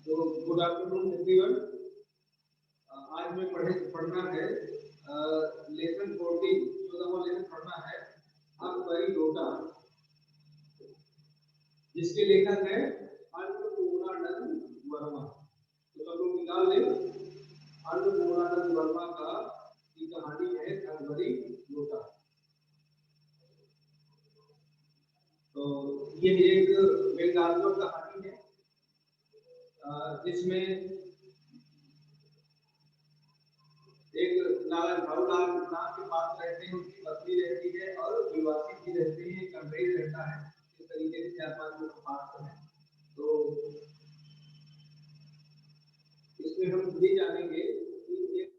तो good afternoon everyone. आज में पढ़ना है लेसन 14, 14वां लेसन पढ़ना है अकबरी लोटा, जिसके लेखक है अन्नपूर्णानंद वर्मा। तो सब लोग निकाल ले, अन्नपूर्णानंद वर्मा का की कहानी है अकबरी लोटा। तो ये एक व्यंग्यात्मक कहानी है जिसमें एक लाला झाऊलाल नाम के पास रहते हैं, उनकी पत्नी रहती है और विवासी भी रहते हैं, एक अंग्रेज रहता है। इस तरीके से 4-5 लोग पास हैं। तो इसमें हम ये जानेंगे कि एक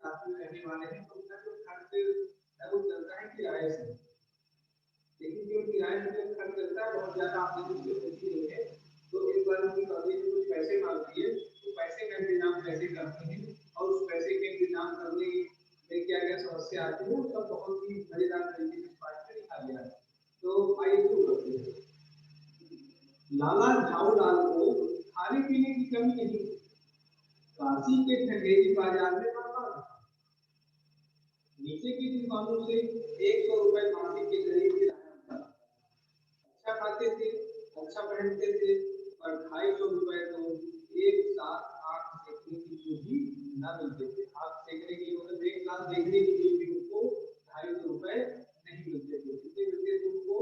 साथ में रहने वाले हैं, तो उनका जो खर्च है वो चलता है किराए से, लेकिन जो किराए में खर्च चलता है बहुत ज्यादा आमदनी से होती नहीं है। तो एक बार उनकी पत्नी से कुछ पैसे मांगती है, तो पैसे का इंतजाम कैसे करते हैं और उस पैसे के इंतजाम करने में क्या क्या समस्या आती है, उसका बहुत ही मजेदार तरीके से पाठ में लिखा गया है। तो आइए शुरू करते हैं। लाला झाऊलाल को खाने पीने की कमी नहीं, काशी के ठगेरी बाजार में पड़ता था। नीचे की दुकानों से 100 रुपए मासिक के करीब किराया, अच्छा खाते थे, अच्छा पहनते थे, और 250 रुपए तो एक साथ आंख सेकने की भी न मिलते थे। आंख सेकने की मतलब एक साथ देखने की भी उनको 250 रुपए नहीं मिलते थे। कितने मिलते थे उनको?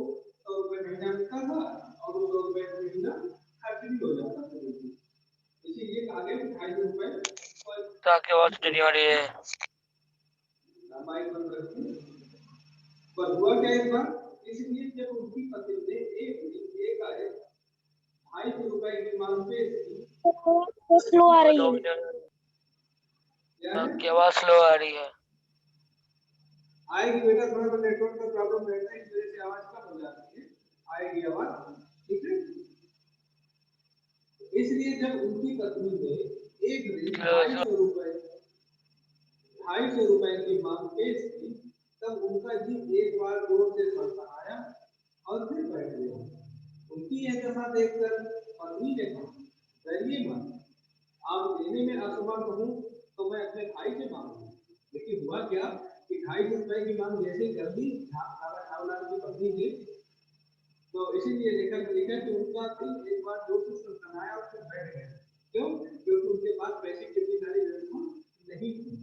100 रुपए महीना मिलता था और 100 रुपए महीना खर्च भी हो जाता था। इसीलिए कहा गया 250 रुपए ताकि आवाज नहीं आ रही है। माइक बंद रखिए। पर हुआ क्या एक बार, इसलिए जब उनकी पत्नी ने एक आए 250 रुपए की मांग पे स्लो आ रही है, आपकी आवाज स्लो आ रही है। आएगी बेटा, थोड़ा सा नेटवर्क का प्रॉब्लम रहता है, इस वजह से आवाज कम हो जाती है। आएगी आवाज, ठीक है। इसलिए जब उनकी पत्नी ने एक दिन 250 रुपए की मांग पेश की, तब उनका जी एक बार जोर से फड़फड़ाया और फिर बैठ गया। उनकी यह दशा देखकर पत्नी ने कहा, डरिए मत, आप देने में असमर्थ हूं तो मैं अपने भाई से मांगूंगा। लेकिन हुआ क्या कि 250 रुपए की मांग जैसे कर दी लाला झाऊलाल की पत्नी ने, तो इसीलिए लेखक लिखा कि उनका दिल एक बार जोर से सनसनाया और फिर बैठ गया। क्यों? क्योंकि उनके पास पैसे की इतनी सारी व्यवस्था नहीं थी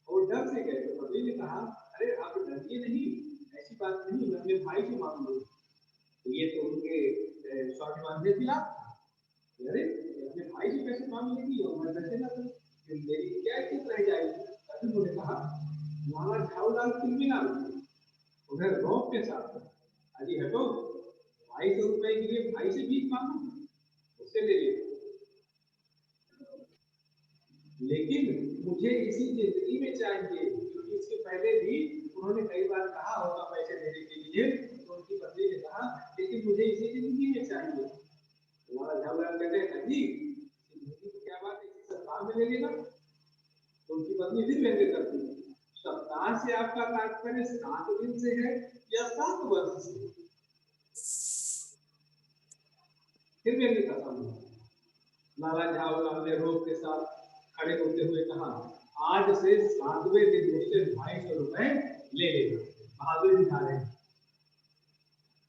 और डर से गए। तो पत्नी ने कहा, अरे आप डरिए नहीं, ऐसी बात नहीं, मैं अपने भाई से मांग लूंगा। ये तो उनके शॉर्ट बांधने की बात, अरे अपने भाई से पैसे मांग लेगी और मैं पैसे ना दूं, फिर मेरी क्या इज्जत रह जाएगी। तभी उन्होंने कहा, लाला झाऊलाल किलमिला उधर रौब के साथ, अजी हटो, 250 रुपए के लिए भाई से भीख मांगो, उससे ले ले। लेकिन मुझे इसी जिंदगी में चाहिए, क्योंकि इसके पहले भी उन्होंने कई बार कहा होगा पैसे देने के लिए, तो उनकी पत्नी ने कहा, लेकिन मुझे इसी जिंदगी में चाहिए। हमारा झाऊलाल कहते हैं, जी क्या बात है, इसी सप्ताह में ले लेना। तो उनकी पत्नी फिर व्यंग्य करती है, सप्ताह से आपका तात्पर्य 7 दिन से है या 7 वर्ष से? फिर व्यंग्य का सामना। लाला झाऊलाल ने रोब के साथ खड़े होते हुए कहा, आज से 7वें दिन मुझसे 250 रुपए ले लेना। बहादुर दिखा रहे हैं।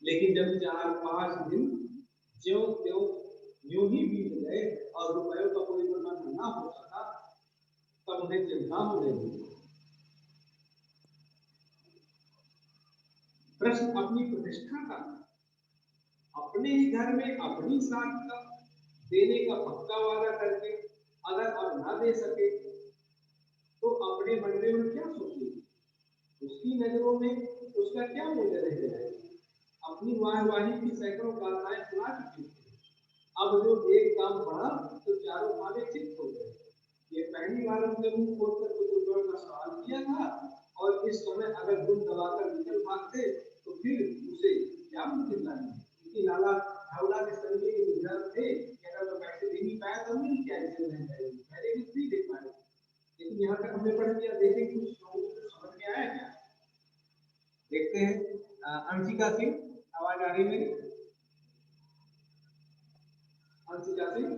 लेकिन जब 4-5 दिन ज्यों त्यों यूं ही बीत गए और रुपयों का कोई प्रबंध न हो सका, तब उन्हें चिंता होने लगी। प्रश्न अपनी प्रतिष्ठा का, अपने ही घर में अपनी साख का देने का पक्का वादा करके अगर अब ना दे सके तो अपने बदले में क्या सोचेगी? उसकी नजरों में उसका क्या मूल्य रह जाएगा? अपनी वाहवाही की सैकड़ों गाथाएं सुना चुकी थी, अब जो एक काम बढ़ा तो चारों खाने चित्त हो गए। ये पहली बार हमने मुंह खोलकर कुछ रुपयों का सवाल किया था, और इस समय अगर दुम दबाकर निकल भागते तो फिर उसे क्या मुमकिन था? क्योंकि लाला झाऊलाल इस तरीके के विद्यार्थी थे कि अगर वो पैसे दे नहीं पाया तो मेरी क्या इज्जत रह जाएगी, पहले भी नहीं दे पाए। लेकिन यहाँ तक हमने पढ़ लिया, देखें कुछ लोगों को समझ में आया क्या? देखते हैं। अंशिका सिंह, आवाज आ रही है मेरी? Anshika Singh,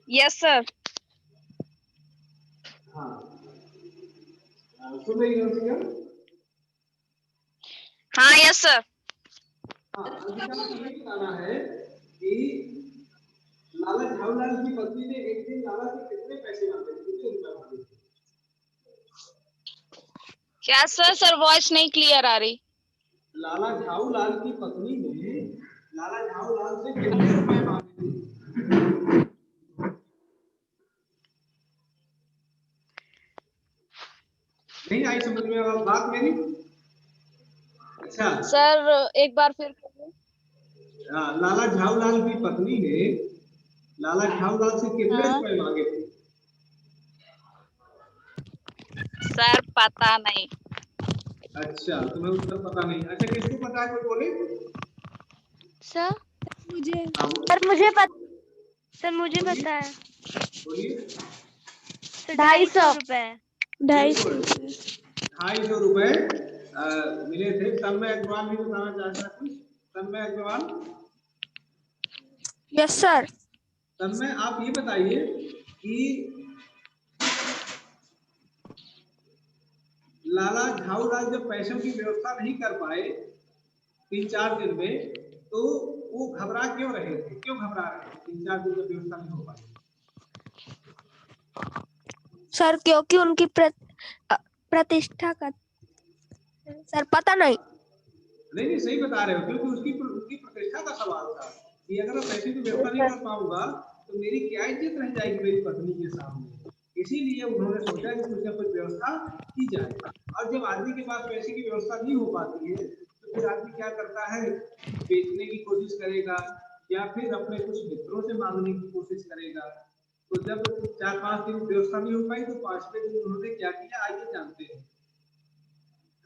yes sir. हाँ, सुन रही हो अंशिका? हाँ यस सर। हाँ, अंशिका को ये बताना है कि लाला झाऊलाल की पत्नी ने एक दिन लाला से कितने पैसे मांगे थे, कितने रुपए मांगे थे? क्या सर वॉइस नहीं क्लियर आ रही। लाला झाऊलाल की पत्नी ने लाला झाऊलाल से कितने रुपए मांगे थे? नहीं आई समझ में अब बात मेरी? अच्छा सर एक बार फिर करिए। लाला झाऊलाल की पत्नी ने लाला झाऊलाल से कितने हाँ रुपए मांगे थे? सर पता नहीं। अच्छा, तुम्हें उत्तर पता नहीं। अच्छा, किसको पता है, कोई बोले? सर मुझे हाँ, सर मुझे पता है। बोलिए। सर 250 रुपए। 250 बिल्कुल, 250 रुपए मिले थे। तन्मय अग्रवाल भी बताना चाहता है कुछ? तन्मय अग्रवाल, यस सर। तन्मय आप ये बताइए कि लाला झाऊलाल जब पैसों की व्यवस्था नहीं कर पाए 3-4 दिन में, तो वो घबरा क्यों रहे थे? क्यों घबरा रहे थे 3-4 दिन में व्यवस्था नहीं हो पाई? सर क्योंकि उनकी प्रतिष्ठा का सर पता नहीं। नहीं सही बता रहे हो, क्योंकि उनकी प्रतिष्ठा का सवाल था कि अगर मैं पैसे की व्यवस्था नहीं कर पाऊंगा तो मेरी क्या इज्जत रह जाएगी मेरी पत्नी के सामने। इसीलिए उन्होंने सोचा कि कुछ ना कुछ व्यवस्था की जाए। और जब आदमी के पास पैसे की व्यवस्था नहीं हो पाती है तो फिर आदमी क्या करता है, बेचने की कोशिश करेगा या फिर अपने कुछ मित्रों से मांगने की कोशिश करेगा। तो जब 4-5 दिन व्यवस्था नहीं हो पाई तो 5वें दिन उन्होंने क्या किया, आइए जानते हैं।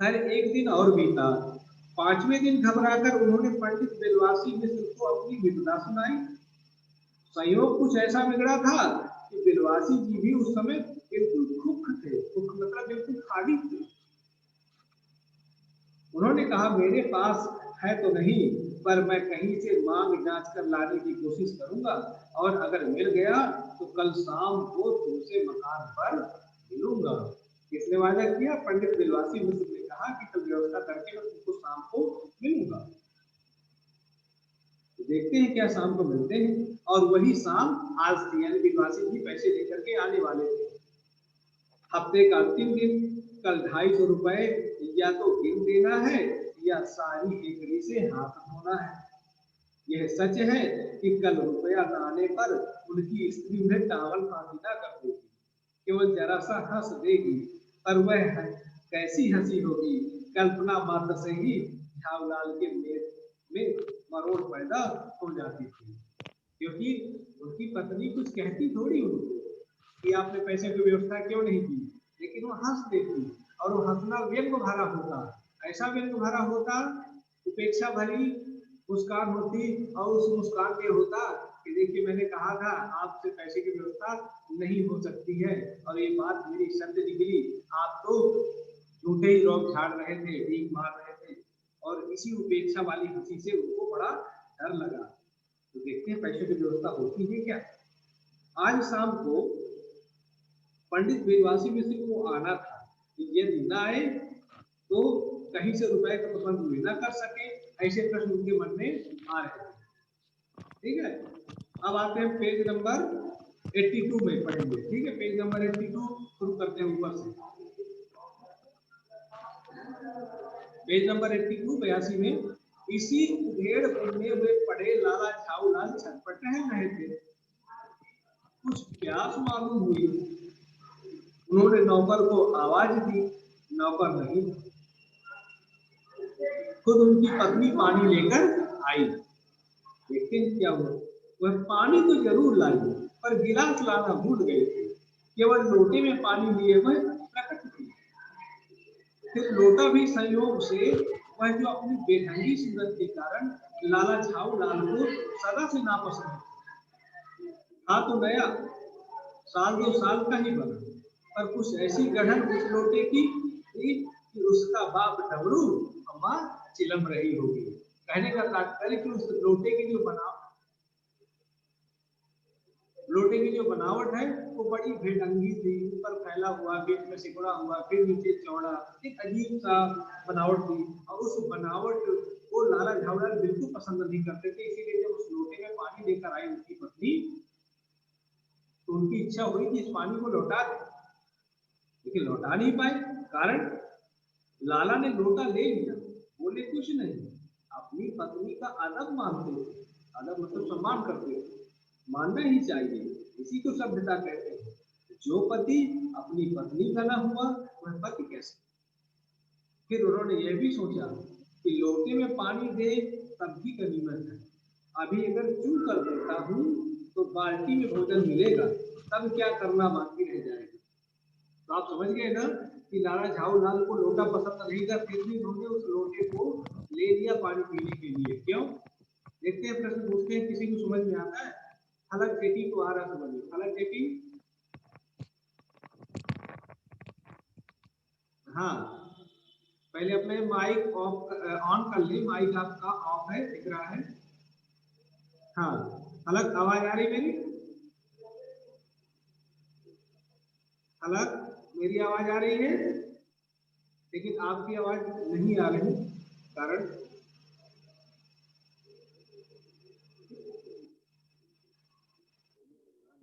हर एक दिन और बीता। 5वें दिन घबराकर उन्होंने पंडित बिलवासी मिश्र को अपनी विपदा सुनाई। संयोग कुछ ऐसा बिगड़ा था कि बिलवासी जी भी उस समय बिल्कुल खुख थे। खुख मतलब बिल्कुल खाली थे। उन्होंने कहा, मेरे पास है तो नहीं, पर मैं कहीं से मांग जांच कर लाने की कोशिश करूंगा, और अगर मिल गया तो कल शाम को तुमसे मकान पर मिलूंगा। किसने वादा किया? पंडित बिलवासी मिश्र ने कहा कि कल व्यवस्था करके मैं तुमको शाम को मिलूंगा। तो देखते हैं क्या शाम को मिलते हैं। और वही शाम आज थी, यानी बिलवासी जी पैसे लेकर के आने वाले थे। हफ्ते का अंतिम दिन। कल 250 रुपए या तो गिन देना है या सारी एकड़ी से हाथ धोना है। यह सच है कि कल रुपया न आने पर उनकी स्त्री उन्हें टावल फांसीदा कर देगी, केवल जरा सा हंस देगी, पर वह कैसी हंसी होगी, कल्पना मात्र से ही झाऊलाल के में मरोड़ पैदा हो जाती थी। क्योंकि उनकी पत्नी कुछ कहती थोड़ी उनको कि आपने पैसे की व्यवस्था क्यों नहीं की, लेकिन वो हंस देती, और वो हंसना व्यंग भरा होता। ऐसा व्यंग भरा होता, उपेक्षा भरी मुस्कान होती, और उस मुस्कान में होता कि देखिए मैंने कहा था आपसे पैसे की व्यवस्था नहीं हो सकती है, और ये बात मेरी सत्य निकली। आप तो झूठे ही रोग झाड़ रहे थे, भीख मार रहे थे। और इसी उपेक्षा वाली हंसी से उनको बड़ा डर लगा। तो देखते हैं पैसे की व्यवस्था होती है क्या। आज शाम को पंडित बिलवासी मिश्र को आना था, यदि न आए तो कहीं से रुपए का प्रबंध वे न कर सके, ऐसे प्रश्न उनके मन में आ रहे थे। ठीक है, अब आते हैं पेज नंबर 82 में पढ़ेंगे। ठीक है, पेज नंबर 82 शुरू करते हैं ऊपर से। पेज नंबर 82 में इसी उधेड़ बुन में पड़े लाला झाऊलाल छटपट रहे थे। कुछ प्यास मालूम हुई। उन्होंने नौकर को आवाज दी, नौकर नहीं। खुद उनकी पत्नी पानी लेकर आई। देखते हैं क्या हुआ। वह पानी तो जरूर लाई, पर गिलास लाना भूल गए थे। केवल लोटे में पानी लिए वह प्रकट हुई। फिर लोटा भी संयोग से वह जो अपनी बेढंगी सूरत के कारण लाला झाऊलाल को सदा से नापसंद था तो नया, 1-2 साल का ही बना, पर कुछ ऐसी गढ़न उस लोटे की थी कि उसका बाप डबरू अम्मा चिलम रही होगी। कहने का तात्पर्य कि उस लोटे की जो लोटे की जो बनावट है वो बड़ी भेड़ंगी थी, ऊपर फैला हुआ, बीच में सिकुड़ा हुआ, फिर नीचे चौड़ा, एक अजीब सा बनावट थी। और उस बनावट को लाला झावलाल बिल्कुल पसंद नहीं करते थे, इसीलिए जब उस लोटे में पानी लेकर आई उनकी पत्नी, तो उनकी इच्छा हुई कि इस पानी को लौटा दे, लेकिन लौटा नहीं पाए। कारण लाला ने लोटा ले लिया, बोले कुछ नहीं, अपनी पत्नी का अदब मानते थे, अदब मतलब सम्मान करते थे, मानना ही चाहिए, इसी को सभ्यता कहते हैं। जो पति अपनी पत्नी का ना हुआ वह पति कैसे। फिर उन्होंने यह भी सोचा कि लोटे में पानी दे तब भी गनीमत है, अभी अगर चू कर देता हूँ तो बाल्टी में भोजन मिलेगा, तब क्या करना बाकी रह जाएगा। तो आप समझ गए ना कि लाला झावलाल को लोटा पसंद नहीं था, फिर भी उन्होंने उस लोटे को ले लिया पानी पीने के लिए। क्यों? देखते हैं, प्रश्न पूछते हैं, किसी को समझ में आता है? फलक टेटी को आ रहा समझिए, फलक टेटी। हाँ, पहले अपने माइक ऑन कर ले, माइक आपका ऑफ है, दिख रहा है? हाँ, फलक आवाज आ रही मेरी? फलक मेरी आवाज आ रही है, लेकिन आपकी आवाज नहीं आ रही, कारण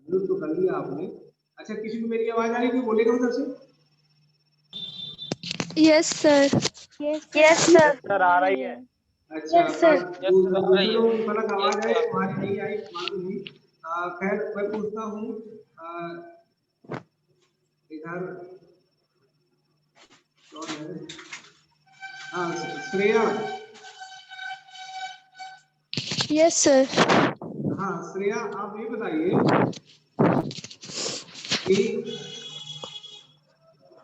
म्यूट तो कर लिया आपने। अच्छा, किसी को मेरी आवाज आ रही है? बोलेगा उधर से। Yes sir. यस सर आ रही है। अच्छा, सर। दूसरे लोगों की फलक आवाज आई, तुम्हारी नहीं आई, मालूम नहीं। खैर मैं पूछता हूँ, इधर कौन है? हाँ, श्रेया। Yes sir. हाँ श्रेया, आप ये बताइए कि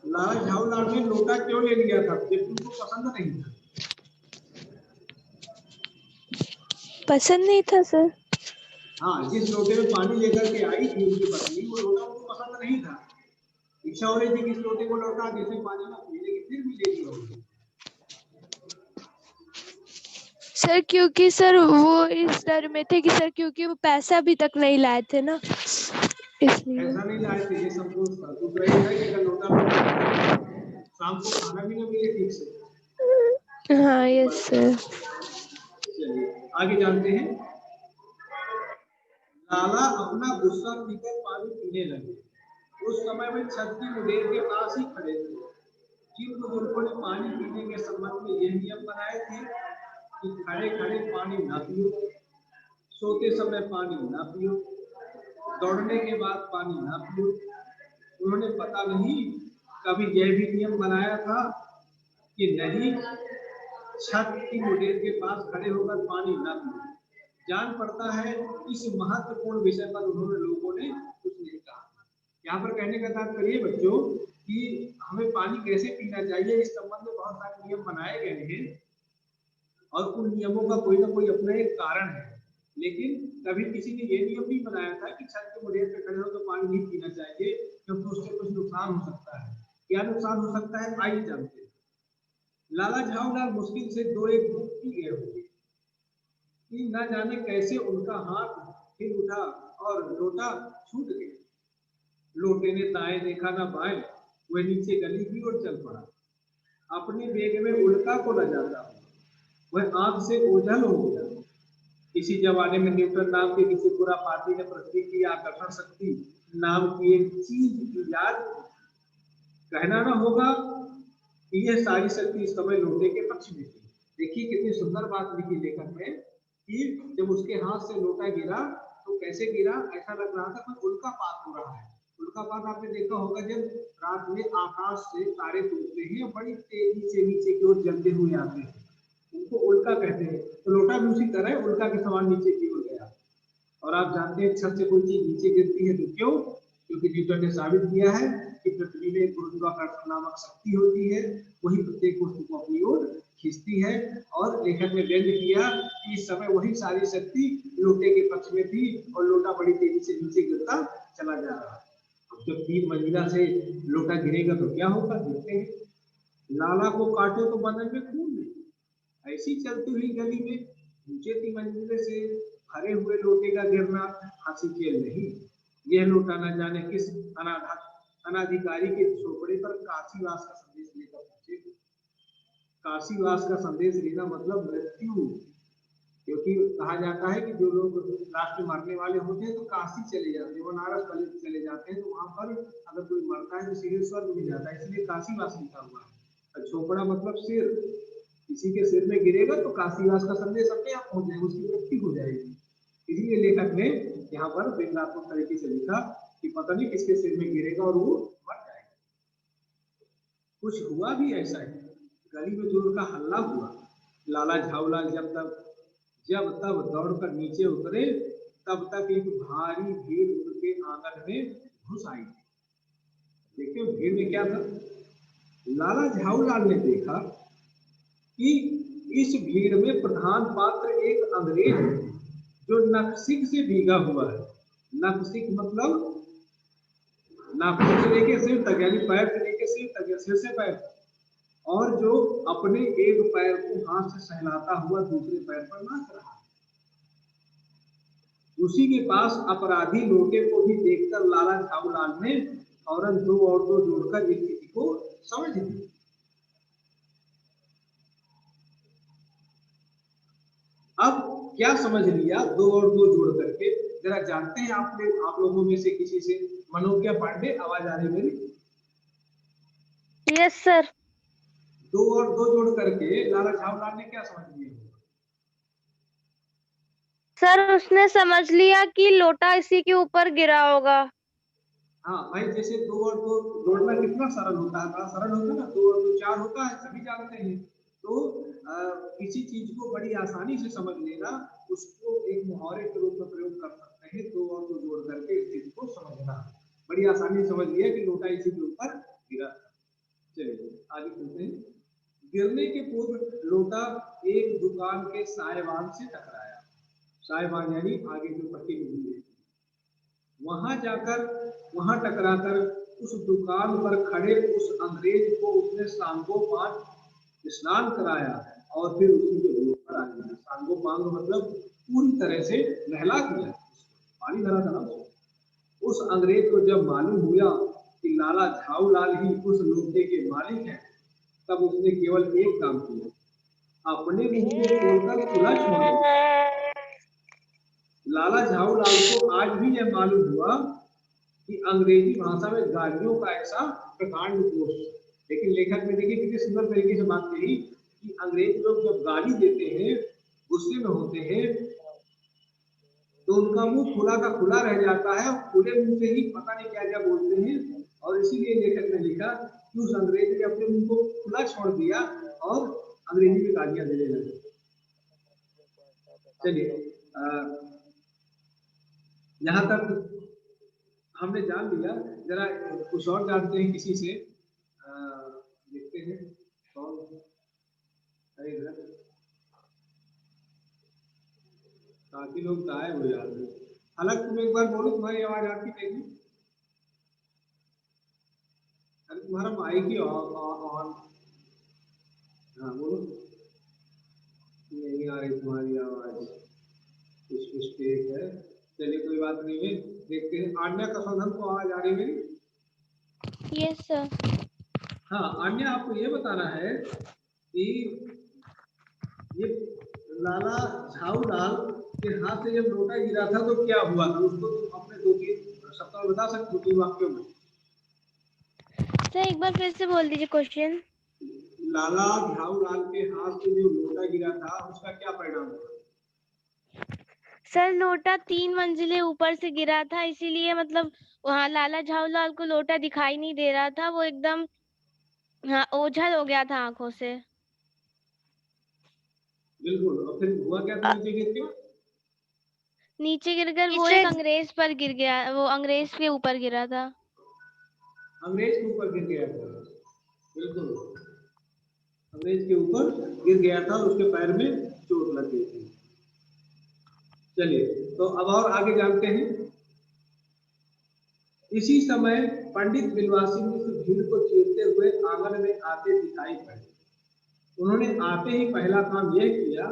लाला झावलाल ने लोटा क्यों ले लिया था, जबकि उनको पसंद नहीं था? पसंद नहीं था सर। हाँ, जिस लोटे में पानी लेकर के आई थी उनकी पत्नी, वो लोटा उनको पसंद नहीं था। इच्छा हो रही थी कि इस लोटे को लौटा, जैसे पानी ना पी, लेकिन फिर भी ले लिया उन्होंने। सर क्योंकि सर वो इस डर में थे कि सर क्योंकि वो पैसा अभी तक नहीं लाए थे ना, इसलिए। ऐसा नहीं लाए थे, ये संतोष था। दूसरा ये है कि अगर लोटा में शाम को खाना भी ना मिले ठीक से। हाँ यस सर। चलिए आगे जानते हैं। लाला अपना गुस्सा पीकर पानी पीने लगे। उस समय में छत की मुडेर के पास ही खड़े थे। जिन बुजुर्गों ने पानी पीने के संबंध में यह नियम बनाए थे कि खड़े खड़े पानी ना पियो, सोते समय पानी ना पियो, दौड़ने के बाद पानी ना पियो, उन्होंने पता नहीं कभी यह भी नियम बनाया था कि नहीं छत की मुडेर के पास खड़े होकर पानी ना पियो। जान पड़ता है इस महत्वपूर्ण विषय पर उन्होंने लोगों ने कुछ नहीं कहा। यहाँ पर कहने का तात्पर्य बच्चों कि हमें पानी कैसे पीना चाहिए, इस संबंध में बहुत सारे नियम बनाए गए हैं और उन नियमों का कोई ना कोई अपना एक कारण है। लेकिन कभी किसी ने ये नियम नहीं बनाया था कि छत के मुडेर पे खड़े हो तो पानी नहीं पीना चाहिए, क्योंकि उससे कुछ नुकसान हो सकता है। क्या नुकसान हो सकता है, आइए जानते हैं। लाला झावलाल मुश्किल से 2-1 घूंट पी गए होंगे कि न जाने कैसे उनका हाथ हिल उठा और लोटा छूट गया। लोटे ने दाएं देखा ना बाएं, वह नीचे गली की ओर चल पड़ा। अपने बेग में उल्का को न जाता वह आंख से ओझल हो गया। इसी जमाने में न्यूटन नाम के किसी खुरापाती ने पृथ्वी की आकर्षण शक्ति नाम की एक चीज इजाद की। कहना ना होगा कि यह सारी शक्ति इस समय लोटे के पक्ष में थी। देखिए कितनी सुंदर बात लिखी लेखक ने कि जब उसके हाथ से लोटा गिरा तो कैसे गिरा, ऐसा लग रहा था कोई उल्कापात हो रहा है। उल्कापात आपने देखा होगा जब रात में आकाश से तारे टूटते हैं, बड़ी तेजी से नीचे की ओर जलते हुए आते हैं, उनको उल्का कहते हैं। तो लोटा भी उसी तरह उल्का के समान नीचे की ओर गया। और आप जानते हैं छत से कोई चीज नीचे गिरती है तो क्यों? क्योंकि न्यूटन ने साबित किया है कि पृथ्वी में गुरुत्वाकर्षण नामक शक्ति होती है, वही प्रत्येक वस्तु को अपनी ओर खींचती है। और लेखक ने व्यंग किया कि इस समय वही सारी शक्ति लोटे के पक्ष में थी और लोटा बड़ी तेजी से नीचे गिरता चला जा रहा है। जब 3 मंजिला से लोटा गिरेगा तो क्या होगा, देखते हैं। लाला को काटो तो बदन में खून नहीं, ऐसी चलती हुई गली में ऊंचे 3 मंजिले से भरे हुए लोटे का गिरना हंसी खेल नहीं। यह लोटा न जाने किस अनाधिकारी के झोपड़े पर काशीवास का संदेश लेकर पहुंचे। काशीवास का संदेश लेना मतलब मृत्यु, क्योंकि कहा जाता है कि जो लोग राष्ट्र मारने वाले होते हैं तो काशी चले जाते हैं, बनारस चले जाते हैं, तो वहां पर अगर कोई मरता है तो सीधे स्वर्ग में जाता है, इसलिए काशीवास लिखा हुआ है। झोपड़ा मतलब सिर, किसी के सिर में गिरेगा तो काशीवास का संदेश अपने आप पहुंच जाएगा, उसकी मृत्यु हो जाएगी। इसलिए लेखक ने यहाँ पर व्यंग्यात्मक तरीके से लिखा कि पता नहीं किसके सिर में गिरेगा और वो मर जाएगा। कुछ हुआ भी ऐसा है, गली में जोर का हल्ला हुआ, लाला झाऊलाल जब तब दौड़कर नीचे उतरे, तब तक एक भारी भीड़ उनके आंगन में घुस आई। देखिए भीड़ में क्या था, लाला झाऊलाल ने देखा कि इस भीड़ में प्रधान पात्र एक अंग्रेज है जो नखशिख से भीगा हुआ है। नखशिख मतलब नाखून से लेके सिर तक, यानी पैर से लेके सिर तक, सिर से पैर, और जो अपने एक पैर को हाथ से सहलाता हुआ दूसरे पैर पर नाच रहा है। उसी के पास अपराधी लोटे को भी देखकर लाला झाऊलाल ने फौरन दो और दो जोड़कर स्थिति को समझ ली। अब क्या समझ लिया दो और दो जोड़ करके, जरा जानते हैं आप लोगों में से किसी से? मनोज्ञा पांडे, आवाज आ रही मेरी? Yes sir. दो और दो जोड़ करके लाला झाऊलाल ने क्या समझ लिया? सर उसने समझ लिया कि लोटा इसी के ऊपर गिरा होगा। हाँ भाई, जैसे दो और दो जोड़ना कितना सरल होता है, बड़ा सरल होता है ना, दो और दो चार होता है, सभी जानते हैं। तो किसी चीज को बड़ी आसानी से समझ लेना, उसको एक मुहावरे के रूप में प्रयोग कर सकते हैं। दो और दो जोड़ करके इस चीज को समझना, बड़ी आसानी से समझ लिया कि लोटा इसी के ऊपर गिरा। चलिए आगे चलते हैं। गिरने के पूर्व लोटा एक दुकान के सायवान से टकराया। सायवान यानी आगे जो पट्टी मिली है, वहां टकराकर उस दुकान पर खड़े उस अंग्रेज को उसने सांगोपांग स्नान कराया और फिर उसी के रूप पर आ गया। सांगोपांग मतलब पूरी तरह से नहला दिया, पानी भरा था ना। उस अंग्रेज को जब मालूम हुआ कि लाला झाऊलाल ही उस लोटे के मालिक हैं, तब उसने केवल एक काम किया, अपने मुंह को खोलकर खुला छोड़ दिया। लाला झाऊलाल को आज भी यह मालूम हुआ कि अंग्रेजी भाषा में गालियों का ऐसा प्रकांड कोश, लेकिन लेखक ने देखिए कितनी सुंदर तरीके से बात कही कि अंग्रेज लोग जब गाली देते हैं, गुस्से में होते हैं, तो उनका मुंह खुला का खुला रह जाता है, खुले मुंह से ही पता नहीं क्या क्या बोलते हैं। और इसीलिए लेखक ने लिखा कि उस अंग्रेज ने अपने मुंह को खुला छोड़ दिया और अंग्रेजी में गालियां देने लगे। चलिए यहाँ तक हमने जान लिया, जरा कुछ और जानते हैं किसी से। देखते हैं कौन। अरे काफी लोग गायब हो जाते हैं। हालांकि तुम एक बार बोलो, तुम्हारी आवाज आती नहीं। अरे तुम्हारा माइक ही ऑन। हाँ बोलो। नहीं आ रही तुम्हारी आवाज, कुछ मिस्टेक है। चलिए कोई बात नहीं है, देखते हैं। आन्या का सौधन को आवाज आ रही है? Yes sir. हाँ आन्या, आपको ये बताना है कि ये लाला झाऊलाल के हाथ से जब लोटा गिरा था तो क्या हुआ था, उसको तुम अपने दो तीन शब्दों में बता सकते, दो तीन वाक्यों में? सर एक बार फिर से बोल दीजिए क्वेश्चन। लाला झाऊलाल के हाथ से जो लोटा गिरा था उसका क्या परिणाम हुआ? सर लोटा 3 मंजिले ऊपर से गिरा था, इसीलिए मतलब वहाँ लाला झाऊलाल को लोटा दिखाई नहीं दे रहा था, वो एकदम हाँ ओझल हो गया था आंखों से। बिल्कुल। और फिर हुआ क्या था नीचे गिर के? नीचे गिरकर वो एक अंग्रेज पर गिर गया, वो अंग्रेज के ऊपर गिरा था। अंग्रेज के ऊपर गिर गया था, बिल्कुल अंग्रेज के ऊपर गिर गया था, उसके पैर में चोट लग गई थी। चलिए तो अब और आगे जानते हैं। इसी समय पंडित बिलवासी मिश्र भीड़ को चीरते हुए आंगन में आते दिखाई पड़े। उन्होंने आते ही पहला काम यह किया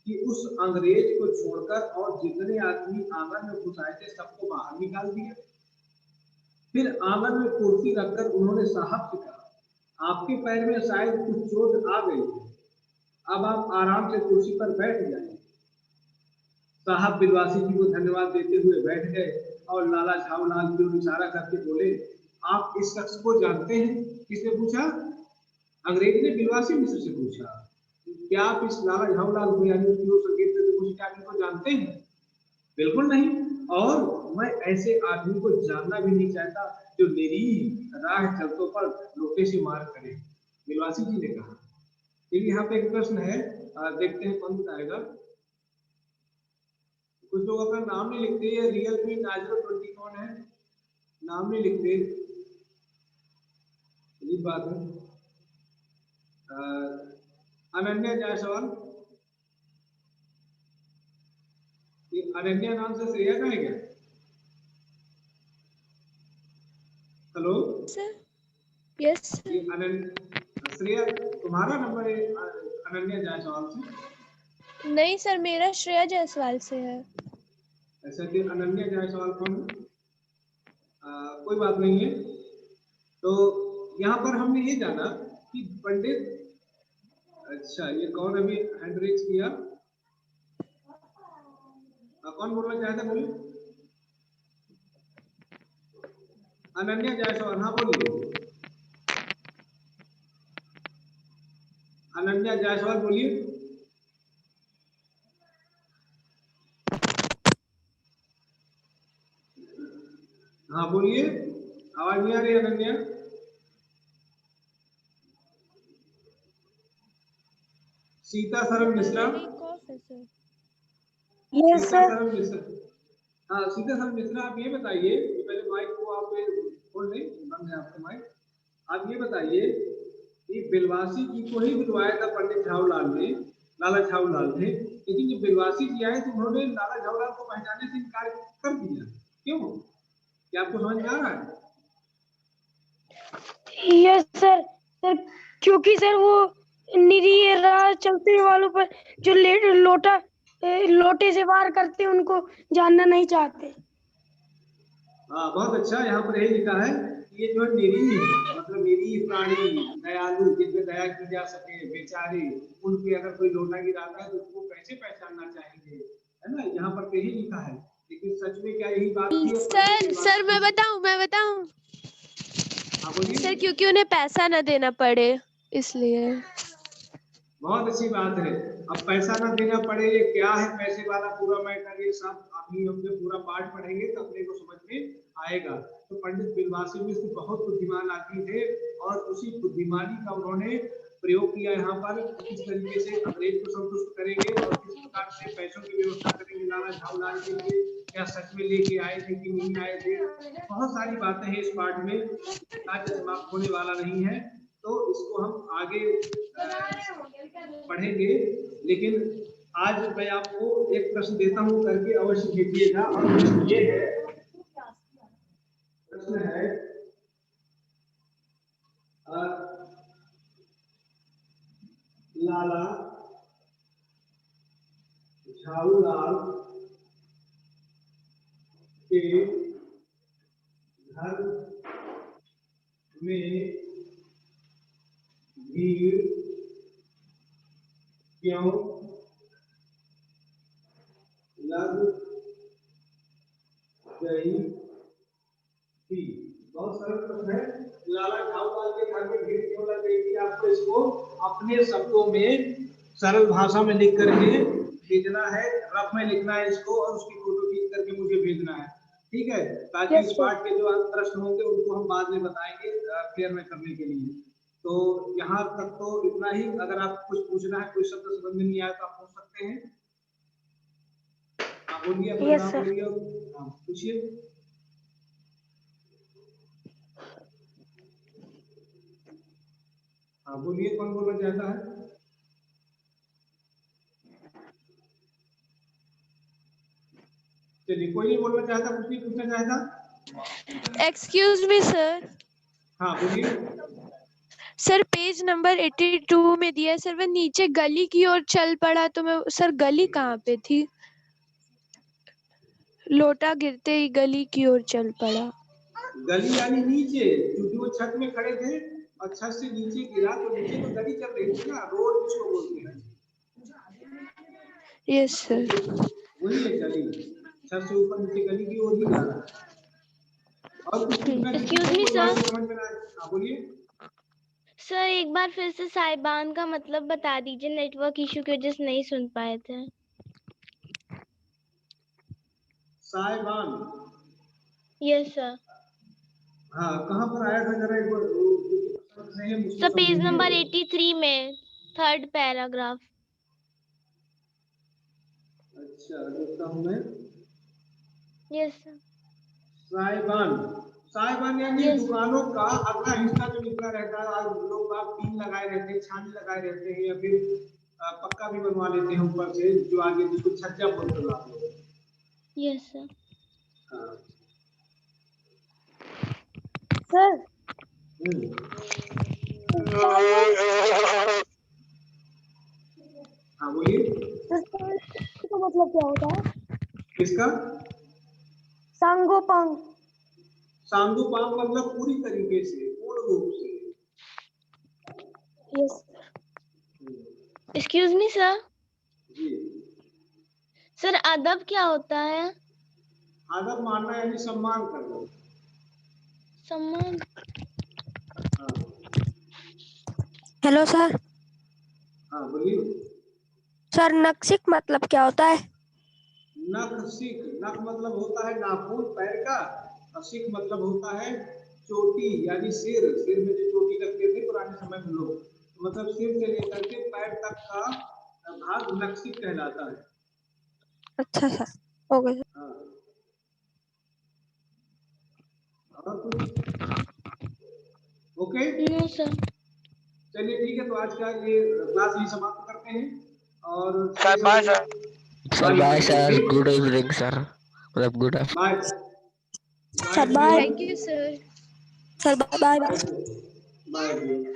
कि उस अंग्रेज को छोड़कर और जितने आदमी आंगन में घुस आए थे सबको बाहर निकाल दिया। फिर आंगन में कुर्सी रखकर उन्होंने साहब से कहा, आपके पैर में शायद कुछ चोट आ गई है, अब आप आराम से कुर्सी पर बैठ जाएं। साहब बिलवासी जी को धन्यवाद देते हुए बैठ गए और लाला झाऊलाल की ओर इशारा करके बोले, आप इस शख्स को जानते हैं? किसने पूछा? अंग्रेज ने बिलवासी मिश्र से पूछा, क्या आप इस लाला झाऊलाल को यानी उसकी ओर संकेत करके पूछा, क्या आप इनको जानते हैं? बिल्कुल नहीं, और मैं ऐसे आदमी को जानना भी नहीं चाहता जो निरीह राह चलतों पर लोटे से मार करे, बिलवासी जी ने कहा। फिर यहाँ पे एक प्रश्न है, देखते हैं कौन बताएगा। कुछ लोग अपना नाम नहीं लिखते, ये रियलमी नाजरो 20 कौन है, नाम नहीं लिखते, ये बात है। अनन्या जायसवाल, ये अनन्या नाम से श्रेया का है क्या? Hello sir, yes sir. ये श्रेया तुम्हारा नंबर है अनन्या जायसवाल से? नहीं सर, मेरा श्रेया जायसवाल से है। ऐसा कि अनन्या जायसवाल कौन है? कोई बात नहीं है। तो यहाँ पर हमने ये जाना कि पंडित, अच्छा ये कौन अभी हैंड रेज किया, कौन बोलना चाहता बोलिए? अनन्या जायसवाल, हाँ बोलिए। अनन्या जायसवाल बोलिए। हाँ बोलिए, आवाज नहीं आ रही अनन्या। Sita Saran Mishra, yes Sita sir. सरन मिश्रा, हाँ सीता सरन मिश्रा, आप ये बताइए, पहले माइक को आप खोल लें, बंद है आपका माइक। आप ये बताइए कि बिलवासी जी को ही बुलवाया था पंडित झाऊलाल ने, लाला झाऊलाल ने, लेकिन जब बिलवासी जी आए तो उन्होंने लाला झाऊलाल को पहचानने से इनकार कर दिया, क्यों? क्या आपको समझ में आ रहा है? Yes sir. सर क्योंकि सर वो निरीह राह चलते वालों पर जो लोटे से वार करते उनको जानना नहीं चाहते। हाँ बहुत अच्छा, यहाँ पर यही लिखा है कि ये जो निरीह, मतलब निरीह प्राणी, दयालु, जिनपे दया की जा सके, बेचारे, उन पे अगर कोई लोटा गिराता है तो उसको कैसे पहचानना चाहेंगे, है ना? यहाँ पर यही लिखा है, लेकिन सच में क्या यही बात थी? सर मैं बताऊं बोलिए। सर, क्योंकि उन्हें पैसा न देना पड़े इसलिए। बहुत अच्छी बात है। अब पैसा ना देना पड़े, ये क्या है पैसे वाला पूरा मैटर, ये सब अभी हम जब पूरा पाठ पढ़ेंगे तो अपने को समझ में आएगा। तो पंडित बिलवासी मिश्र बहुत बुद्धिमान आदमी थे और उसी बुद्धिमानी का उन्होंने प्रयोग किया यहाँ पर, किस तरीके से अंग्रेज को संतुष्ट करेंगे और किस प्रकार से पैसों की व्यवस्था करेंगे लाला झाऊलाल के लिए, क्या सच में लेके आए थे कि नहीं आए थे। बहुत सारी बातें हैं इस पाठ में, आज समाप्त होने वाला नहीं है, तो इसको हम आगे पढ़ेंगे। लेकिन आज मैं आपको एक प्रश्न देता हूं, करके अवश्य देखिएगा। और प्रश्न ये है, प्रश्न है लाला झाऊलाल के घर में भीड़ क्यों लग गई थी? बहुत सरल प्रश्न है। लाला झाऊलाल के घर में भीड़ क्यों लग गई थी? आपको इसको अपने शब्दों में सरल भाषा में लिख करके भेजना है, रफ में लिखना है इसको, और उसकी फोटो खींच करके मुझे भेजना है, ठीक है? ताकि इस पाठ के जो प्रश्न होंगे उनको हम बाद में बताएंगे क्लियर में करने के लिए। तो यहाँ तक तो इतना ही। अगर आप कुछ पूछना है, कोई शब्द समझ में नहीं आया तो आप पूछ सकते हैं। आप बोलिए, पूछिए। हाँ बोलिए, कौन बोलना चाहता है? चलिए, कोई नहीं बोलना चाहता, कुछ नहीं पूछना चाहता। Excuse me sir. हाँ बोलिए। सर पेज नंबर 82 में दिया है सर, वह नीचे गली की ओर चल पड़ा, तो मैं सर गली कहाँ पे थी? लोटा गिरते ही गली की ओर चल पड़ा। गली यानी नीचे, क्योंकि वो छत में खड़े थे और छत से नीचे गिरा तो नीचे तो गली चल रही थी ना, रोड जिसको बोलते हैं। Yes sir. वही है गली, छत से ऊपर नीचे गली की ओर ही जा रहा है। और कुछ पूछना किसी Excuse को, me, कोई sir. बात समझ में ना आए? हाँ बोलिए। सर एक बार फिर से साहिबान का मतलब बता दीजिए, नेटवर्क इशू की वजह से नहीं सुन पाए थे। साहिबान, यस सर। हाँ कहाँ पर आया था जरा एक बार नहीं है मुझको सर पेज समझाइए। नंबर 83 में 3rd पैराग्राफ। अच्छा देखता हूँ मैं। Yes sir. साहिबान, साहिबान यानी Yes. दुकानों का अगला हिस्सा जो निकला रहता है, आज लोग आप टीन लगाए रहते हैं, छानी लगाए रहते हैं, या फिर पक्का भी बनवा लेते हैं ऊपर से, जो आगे जिसको छज्जा बोलते हैं आप लोग। Yes sir. हाँ। सर हाँ बोलिए। का मतलब क्या होता है? किसका? सांगोपांग। सांगोपांग मतलब पूरी तरीके से, पूर्ण रूप से। यस। Excuse me sir. जी। सर अदब क्या होता है? आदब मानना यानी सम्मान करना। सम्मान। हाँ हेलो सर। हाँ बोलिए। सर नक्सिक मतलब क्या होता है? नख सिख, नख मतलब होता है नाखून पैर का, और सिख मतलब होता है चोटी यानी सिर, सिर में जो चोटी रखते थे पुराने समय में लोग, तो मतलब सिर से लेकर के पैर तक का भाग नक्सिक कहलाता है। अच्छा सर, हो गया सर। हाँ। और कुछ? Okay no sir. चलिए ठीक है, तो आज का ये क्लास ही समाप्त करते हैं। और sir bye sir. Sir bye sir, ठीक, गुड इवनिंग सर, मतलब good afternoon. Bye sir bye. Thank you sir. Sir bye bye. Bye.